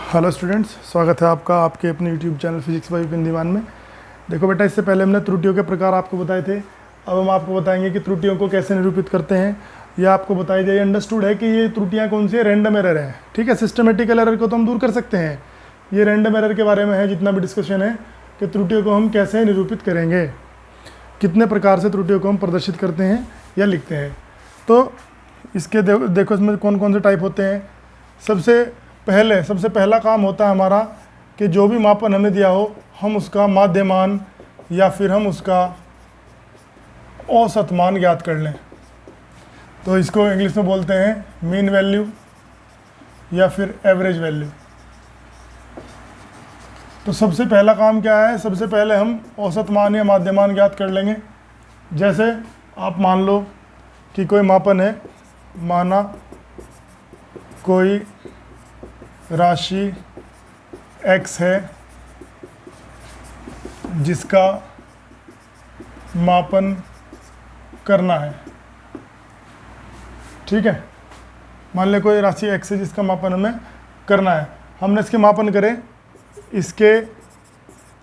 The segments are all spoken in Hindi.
हेलो स्टूडेंट्स, स्वागत है आपका आपके अपने YouTube channel physics by Vipin Diwan में। देखो बेटा, इससे पहले हमने त्रुटियों के प्रकार आपको बताए थे। अब हम आपको बताएंगे कि त्रुटियों को कैसे निरूपित करते हैं। यह आपको बताई जाए, अंडरस्टूड है कि ये त्रुटियाँ कौन सी है, रैंडम एरर है। ठीक है, सिस्टमेटिकल एरर को तो हम दूर कर सकते हैं। ये रैंडम एरर के बारे में है जितना भी डिस्कशन है कि त्रुटियों को हम कैसे निरूपित करेंगे, कितने प्रकार से त्रुटियों को हम प्रदर्शित करते हैं या लिखते हैं। तो इसके देखो इसमें कौन कौन से टाइप होते हैं। सबसे पहला काम होता है हमारा कि जो भी मापन हमें दिया हो हम उसका माध्यमान या फिर हम उसका औसत मान ज्ञात कर लें। तो इसको इंग्लिश में बोलते हैं मीन वैल्यू या फिर एवरेज वैल्यू। तो सबसे पहला काम क्या है, सबसे पहले हम औसत मान या माध्यमान ज्ञात कर लेंगे। जैसे आप मान लो कि कोई मापन है, माना कोई राशि x है जिसका मापन करना है। ठीक है, मान ले कोई राशि x है जिसका मापन हमें करना है। हमने इसके मापन करे, इसके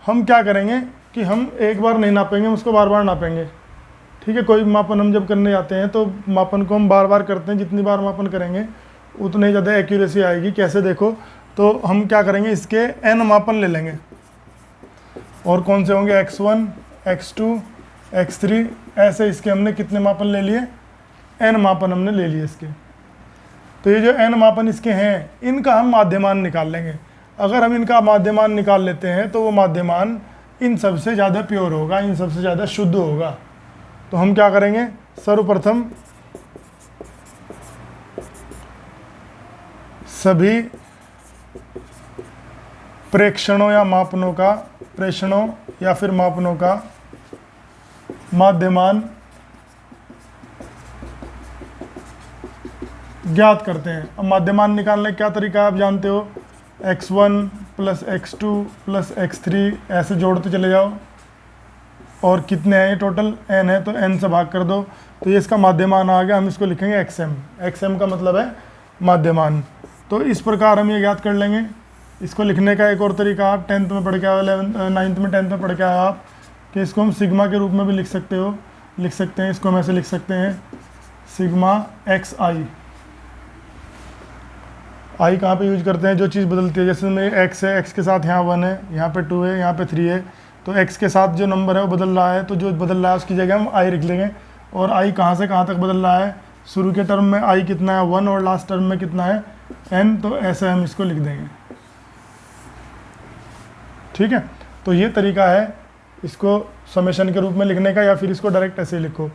हम क्या करेंगे कि हम एक बार नहीं नापेंगे, हम उसको बार बार नापेंगे। ठीक है, कोई मापन हम जब करने जाते हैं तो मापन को हम बार बार करते हैं। जितनी बार मापन करेंगे उतनी ज़्यादा एक्यूरेसी आएगी। कैसे, देखो तो हम क्या करेंगे, इसके n मापन ले लेंगे। और कौन से होंगे, x1, x2, x3, ऐसे इसके हमने कितने मापन ले लिए, n मापन हमने ले लिए इसके। तो ये जो n मापन इसके हैं, इनका हम माध्यमान निकाल लेंगे। अगर हम इनका माध्यमान निकाल लेते हैं तो वो माध्यमान इन सबसे ज़्यादा प्योर होगा, इन सबसे ज़्यादा शुद्ध होगा। तो हम क्या करेंगे, सर्वप्रथम सभी प्रेक्षणों या मापनों का, प्रेषणों या फिर मापनों का माध्यमान ज्ञात करते हैं। अब माध्यमान निकालने का क्या तरीका है आप जानते हो, x1 plus x2 plus x3 ऐसे जोड़ते चले जाओ। और कितने हैं ये, टोटल n है तो n से भाग कर दो। तो ये इसका माध्यमान आ गया, हम इसको लिखेंगे xm। xm का मतलब है माध्यमान। तो इस प्रकार हम ये ज्ञात कर लेंगे। इसको लिखने का एक और तरीका, आप 10th में पढ़ के आए, 9th में 10th में पढ़ के आए आप, कि इसको हम सिग्मा के रूप में भी लिख सकते हैं। इसको हम ऐसे लिख सकते हैं, सिग्मा एक्स आई। आई कहाँ पे यूज करते हैं, जो चीज़ बदलती है। जैसे में x है, x के साथ यहाँ 1 है, यहाँ पे 2 है, यहाँ पे 3 है। तो x के साथ जो नंबर है वो बदल रहा है, तो जो बदल रहा है उसकी जगह हम i लिख लेंगे। और i कहाँ से कहाँ तक बदल रहा है, शुरू के टर्म में i कितना है 1 और लास्ट टर्म में कितना है n। तो ऐसे हम इसको लिख देंगे। ठीक है, तो ये तरीका है इसको समेशन के रूप में लिखने का, या फिर इसको डायरेक्ट ऐसे लिखो।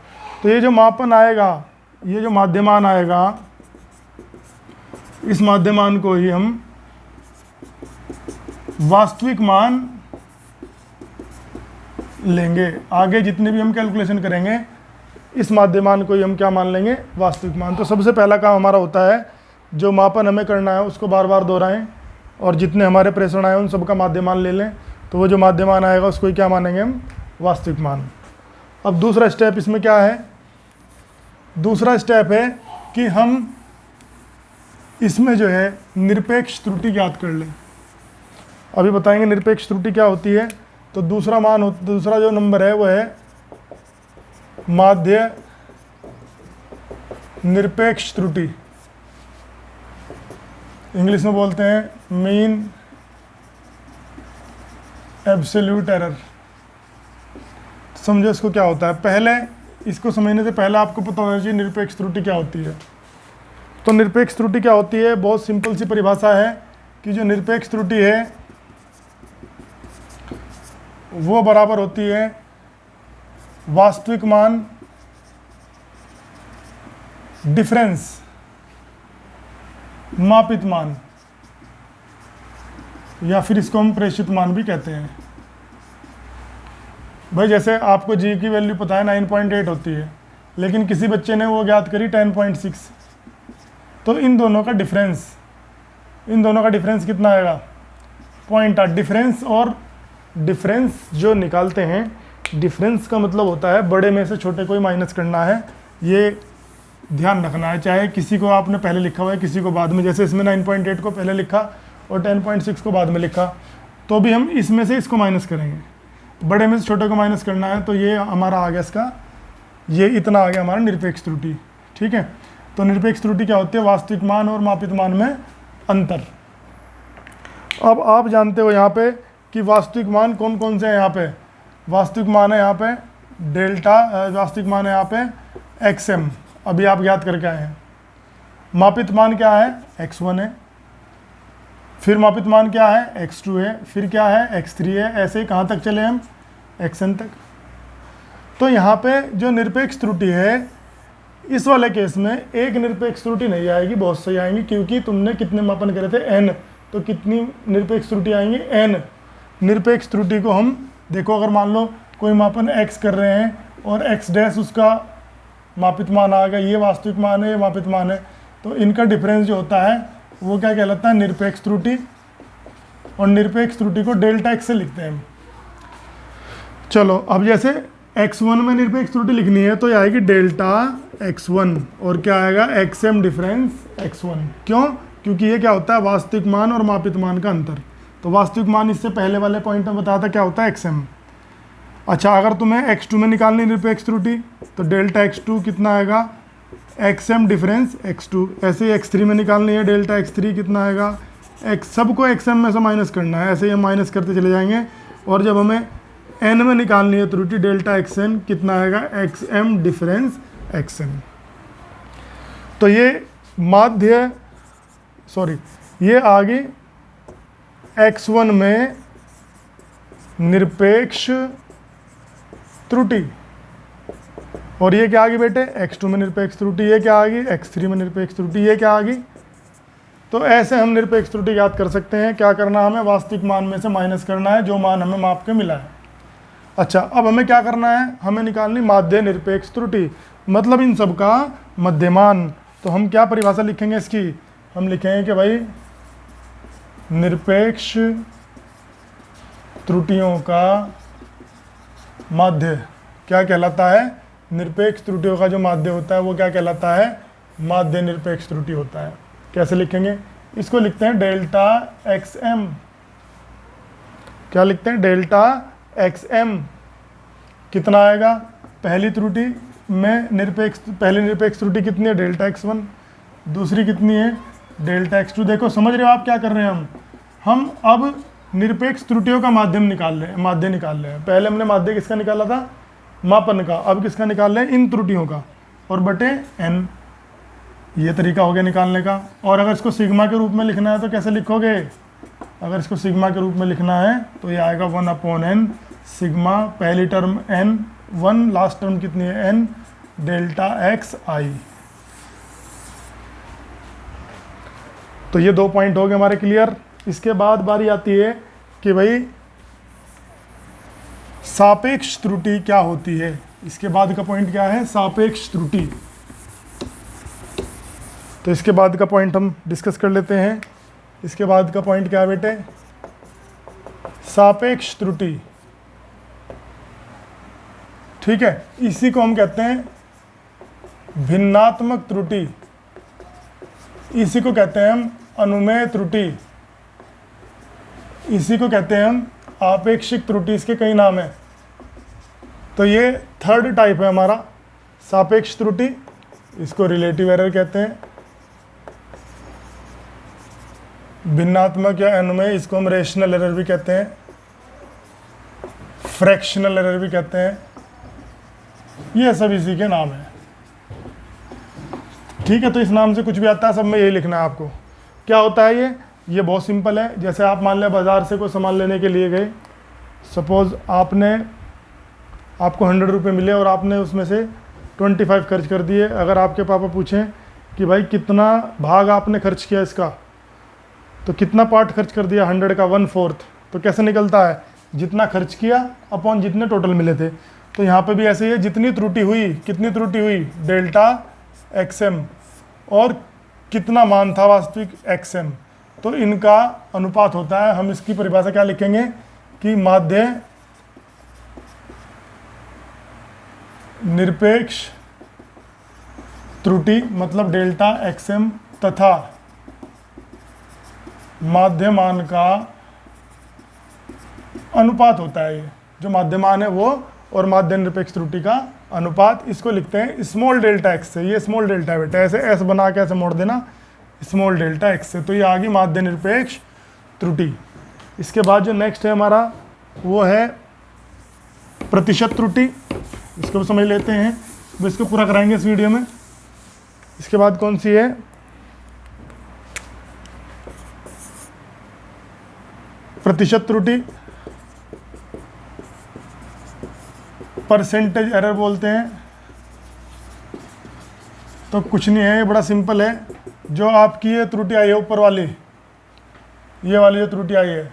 तो ये जो मापन आएगा, ये जो माध्यमान आएगा, इस माध्यमान को ही हम वास्तविक मान लेंगे। आगे जितने भी हम कैलकुलेशन करेंगे इस माध्यमान को ही हम क्या मान लेंगे, वास्तविक मान। तो सबसे पहला काम हमारा होता है, जो मापन हमें करना है उसको बार बार दोहराएं और जितने हमारे प्रेषण आए उन सब का माध्यमान ले लें। तो वो जो माध्यमान आएगा उसको ही क्या मानेंगे हम, वास्तविक मान। अब दूसरा स्टेप इसमें क्या है, दूसरा स्टेप है कि हम इसमें जो है निरपेक्ष त्रुटि ज्ञात कर लें। अभी बताएंगे निरपेक्ष त्रुटि क्या होती है। तो दूसरा जो नंबर है वो है माध्य निरपेक्ष त्रुटि। इंग्लिश में बोलते हैं मीन एब्सोल्यूट एरर। समझो इसको क्या होता है। पहले इसको समझने से पहले आपको पता होना चाहिए निरपेक्ष त्रुटि क्या होती है। तो निरपेक्ष त्रुटि क्या होती है, बहुत सिंपल सी परिभाषा है कि जो निरपेक्ष त्रुटि है वो बराबर होती है वास्तविक मान डिफरेंस मापित मान, या फिर इसको हम प्रेषित मान भी कहते हैं। भाई जैसे आपको जी की वैल्यू पता है 9.8 होती है, लेकिन किसी बच्चे ने वो ज्ञात करी 10.6। तो इन दोनों का डिफरेंस कितना आएगा, 0.8 डिफरेंस। और डिफरेंस जो निकालते हैं, डिफरेंस का मतलब होता है बड़े में से छोटे को ही माइनस करना है। ये ध्यान रखना है, चाहे किसी को आपने पहले लिखा हुआ है किसी को बाद में। जैसे इसमें 9.8 को पहले लिखा और 10.6 को बाद में लिखा, तो भी हम इसमें से इसको माइनस करेंगे। बड़े में से छोटे को माइनस करना है, तो ये हमारा आ गया इसका, ये इतना आ गया हमारा निरपेक्ष त्रुटि। ठीक है, तो निरपेक्ष त्रुटि क्या होती है? वास्तविक मान और मापित मान में अंतर। अब आप जानते हो यहाँ पे कि वास्तविक मान कौन कौन से हैं। यहाँ पे वास्तविक मान है यहाँ पे डेल्टा, वास्तविक मान है यहाँ पे XM, अभी आप याद करके आए हैं। मापित मान क्या है? X1 है, फिर मापित मान क्या है? X2 है, फिर क्या है? X3 है। ऐसे ही कहाँ तक चले हम? XN तक। तो यहाँ पे जो निरपेक्ष त्रुटि है, इस वाले केस में एक निरपेक्ष त्रुटि नहीं आएगी, बहुत सही आएंगी, क्योंकि तुमने कितने मापन करे थे? N, तो कितनी निरपेक्ष त्रुटि आएंगी? N। निरपेक्ष त्रुटि को हम देखो, अगर मान लो कोई मापन x कर रहे हैं और x डैश उसका मापित मान आ गया, ये वास्तविक मान है, ये मापित मान है, तो इनका डिफरेंस जो होता है वो क्या कहलाता है? निरपेक्ष त्रुटि। और निरपेक्ष त्रुटि को डेल्टा x से लिखते हैं हम। चलो, अब जैसे x1 में निरपेक्ष त्रुटि लिखनी है तो ये आएगी डेल्टा x1, और क्या आएगा? XM difference x1। क्यों? क्योंकि ये क्या होता है? वास्तविक मान और मापित मान का अंतर। तो वास्तविक मान इससे पहले वाले पॉइंट में बताया था क्या होता है? XM। अच्छा, अगर तुम्हें x2 में निकालनी निरपेक्ष त्रुटि, तो डेल्टा x2 कितना आएगा? XM difference x2। ऐसे ही x3 में निकालनी है, डेल्टा x3 कितना आएगा? सबको XM में से माइनस करना है, ऐसे ही हम माइनस करते चले जाएंगे। और जब हमें n में निकालनी है त्रुटि, डेल्टा XN कितना आएगा? XM difference XN। तो ये माध्य, सॉरी, ये आ गई x1 में निरपेक्ष त्रुटि, और ये क्या आ गई बेटे? x2 में निरपेक्ष त्रुटि। ये क्या आ गई? x3 में निरपेक्ष त्रुटि। ये क्या आ गई? तो ऐसे हम निरपेक्ष त्रुटि याद कर सकते हैं। क्या करना? हमें वास्तविक मान में से माइनस करना है जो मान हमें माप के मिला है। अच्छा, अब हमें क्या करना है? हमें निकालनी माध्य निरपेक्ष त्रुटि, मतलब इन सब का मध्यमान। तो हम क्या परिभाषा लिखेंगे इसकी? हम लिखेंगे कि भाई निरपेक्ष त्रुटियों का माध्य क्या कहलाता है? निरपेक्ष त्रुटियों का जो माध्य होता है वो क्या कहलाता है? माध्य निरपेक्ष त्रुटि होता है। कैसे लिखेंगे इसको? लिखते हैं डेल्टा XM। क्या लिखते हैं? Delta XM। कितना आएगा? पहली त्रुटि में पहली निरपेक्ष त्रुटि कितनी है? Delta X1। दूसरी कितनी है? Delta X2। देखो, समझ रहे हो आप क्या कर रहे हैं? हम अब निरपेक्ष त्रुटियों का माध्य निकाल रहे हैं। पहले हमने माध्य किसका निकाला था? मापन का। अब किसका निकाल रहे हैं? इन त्रुटियों का, और बटे n। ये तरीका हो गया निकालने का। और अगर इसको सिग्मा के रूप में लिखना है तो कैसे लिखोगे? अगर इसको सिग्मा के रूप में लिखना है तो ये आएगा 1/n सिग्मा, पहली टर्म n 1, लास्ट टर्म कितनी है? n, delta XI। तो ये 2 पॉइंट हो गए हमारे क्लियर। इसके बाद बारी आती है कि भाई सापेक्ष त्रुटि क्या होती है। इसके बाद का पॉइंट क्या है? सापेक्ष त्रुटि। तो इसके बाद का पॉइंट हम डिस्कस कर लेते हैं। इसके बाद का पॉइंट क्या है बेटे? सापेक्ष त्रुटि। ठीक है, इसी को हम कहते हैं भिन्नात्मक त्रुटि, इसी को कहते हैं हम अनुमेय त्रुटि, इसी को कहते हैं हम आपेक्षिक त्रुटि। इसके कई नाम हैं। तो ये थर्ड टाइप है हमारा सापेक्ष त्रुटि। इसको रिलेटिव एरर कहते हैं, भिन्नात्मक या अनुमेय, इसको हम रेशनल एरर भी कहते हैं, फ्रैक्शनल एरर भी कहते हैं। ये सब इसी के नाम है। ठीक है, तो इस नाम से कुछ भी आता है सब में यही लिखना है आपको। क्या होता है ये बहुत सिंपल है। जैसे आप मान लें बाज़ार से कोई सामान लेने के लिए गए, सपोज़ आपको 100 रुपये मिले और आपने उसमें से 25 खर्च कर दिए। अगर आपके पापा पूछें कि भाई कितना भाग आपने खर्च किया इसका, तो कितना पार्ट खर्च कर दिया? 100 का 1/4। तो कैसे निकलता है? जितना खर्च किया अपॉन जितने टोटल मिले थे। तो यहाँ पे भी ऐसे ही है, जितनी त्रुटि हुई, कितनी त्रुटि हुई? डेल्टा XM, और कितना मान था वास्तविक XM। तो इनका अनुपात होता है। हम इसकी परिभाषा क्या लिखेंगे कि माध्य निरपेक्ष त्रुटि मतलब डेल्टा XM तथा माध्यमान का अनुपात होता है। ये जो माध्यमान है वो और माध्य निरपेक्ष त्रुटि का अनुपात, इसको लिखते हैं स्मॉल डेल्टा एक्स से। ये स्मॉल डेल्टा है बेटा, ऐसे एस बना के ऐसे मोड़ देना स्मॉल डेल्टा एक्स से। तो ये आ गई माध्य निरपेक्ष त्रुटि। इसके बाद जो नेक्स्ट है हमारा वो है प्रतिशत त्रुटि। इसको भी समझ लेते हैं, वो इसको पूरा कराएंगे इस वीडियो में। इसके बाद कौन सी है, प्रतिशत त्रुटि, परसेंटेज एरर बोलते हैं। तो कुछ नहीं है, ये बड़ा सिंपल है। जो आपकी ये त्रुटि आई है ऊपर वाली, ये वाली जो त्रुटि आई है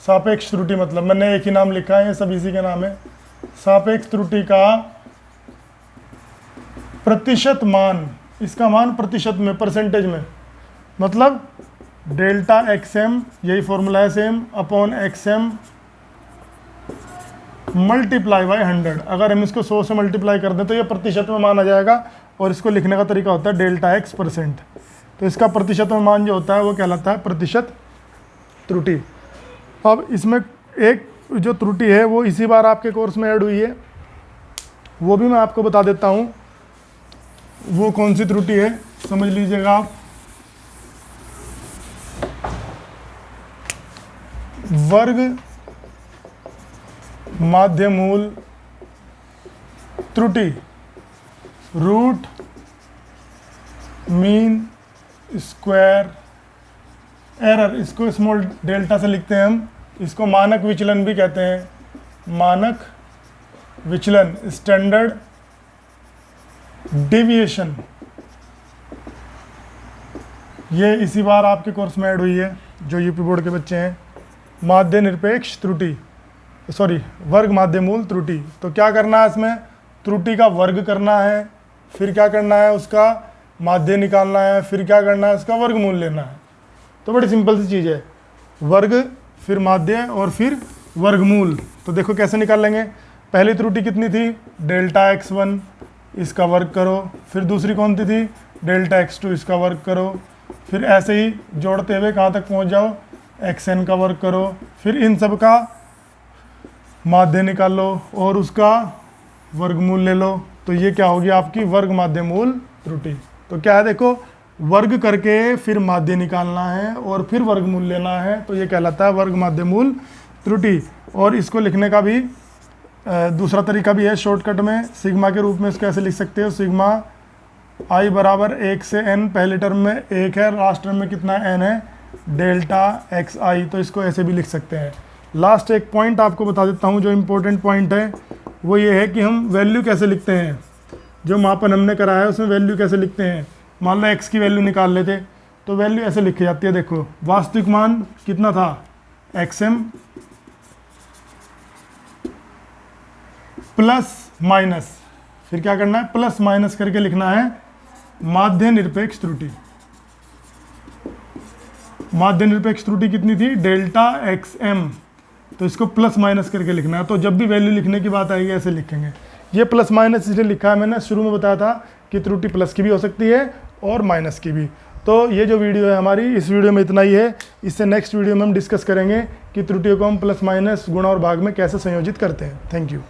सापेक्ष त्रुटि, मतलब मैंने एक ही नाम लिखा है, ये सब इसी के नाम है। सापेक्ष त्रुटि का प्रतिशत मान, इसका मान प्रतिशत में, परसेंटेज में, मतलब डेल्टा एक्सएम, यही फॉर्मूला है same, upon XM multiply by 100। अगर हम इसको 100 से मल्टीप्लाई कर दें तो ये प्रतिशत में मान आ जाएगा, और इसको लिखने का तरीका होता है डेल्टा एक्स परसेंट। तो इसका प्रतिशत में मान जो होता है वो कहलाता है प्रतिशत त्रुटि। अब इसमें एक जो त्रुटि है वो इसी बार आपके कोर्स में ऐड हुई है, वो भी मैं आपको बता देता हूँ वो कौन सी त्रुटि है, समझ लीजिएगा आप। वर्ग माध्य मूल त्रुटि, रूट मीन स्क्वायर एरर, इसको स्मॉल डेल्टा से लिखते हैं हम। इसको मानक विचलन भी कहते हैं, मानक विचलन, स्टैंडर्ड डेविएशन। ये इसी बार आपके कोर्स में ऐड हुई है जो यूपी बोर्ड के बच्चे हैं। माध्य निरपेक्ष त्रुटि, सॉरी वर्ग माध्य मूल त्रुटि। तो क्या करना है इसमें, त्रुटि का वर्ग करना है, फिर क्या करना है उसका माध्य निकालना है, फिर क्या करना है उसका वर्गमूल लेना है। तो बड़ी सिंपल सी चीज़ है, वर्ग फिर माध्य और फिर वर्गमूल। तो देखो कैसे निकाल लेंगे। पहली त्रुटि कितनी थी, डेल्टा x1, इसका वर्ग करो। फिर दूसरी कौन सी थी, डेल्टा x2, इसका वर्ग करो। फिर ऐसे ही जोड़ते हुए कहाँ तक पहुँच जाओ, xn का वर्ग करो। फिर इन सब का माध्य निकालो और उसका वर्गमूल ले लो। तो ये क्या होगी आपकी वर्ग माध्य मूल त्रुटि। तो क्या है देखो, वर्ग करके फिर माध्य निकालना है और फिर वर्गमूल लेना है, तो ये कहलाता है वर्ग माध्य मूल त्रुटि। और इसको लिखने का भी दूसरा तरीका भी है शॉर्टकट में, सिग्मा के रूप में इसको ऐसे लिख सकते हो, सिग्मा i बराबर 1 से n, पहले टर्म में 1 है, लास्ट टर्म में कितना n है, डेल्टा एक्स आई। तो इसको ऐसे भी लिख सकते हैं। लास्ट एक पॉइंट आपको बता देता हूँ जो इम्पोर्टेंट पॉइंट है, वो ये है कि हम वैल्यू कैसे लिखते हैं। जो मापन हमने करा है उसमें वैल्यू कैसे लिखते हैं। मान लो x की वैल्यू निकाल लेते तो वैल्यू ऐसे लिखी जाती है, देखो वास्तविक मान कितना था, xm प्लस माइनस, फिर क्या करना है, प्लस माइनस करके लिखना है माध्य निरपेक्ष त्रुटि। माध्य निरपेक्ष त्रुटि कितनी थी, डेल्टा एक्सएम, तो इसको प्लस माइनस करके लिखना है। तो जब भी वैल्यू लिखने की बात आएगी ऐसे लिखेंगे। ये प्लस माइनस इसलिए लिखा है, मैंने शुरू में बताया था कि त्रुटि प्लस की भी हो सकती है और माइनस की भी। तो ये जो वीडियो है हमारी, इस वीडियो में इतना ही है। इससे नेक्स्ट वीडियो में हम डिस्कस करेंगे कि त्रुटियों को हम प्लस माइनस, गुणा और भाग में कैसे संयोजित करते हैं। Thank you.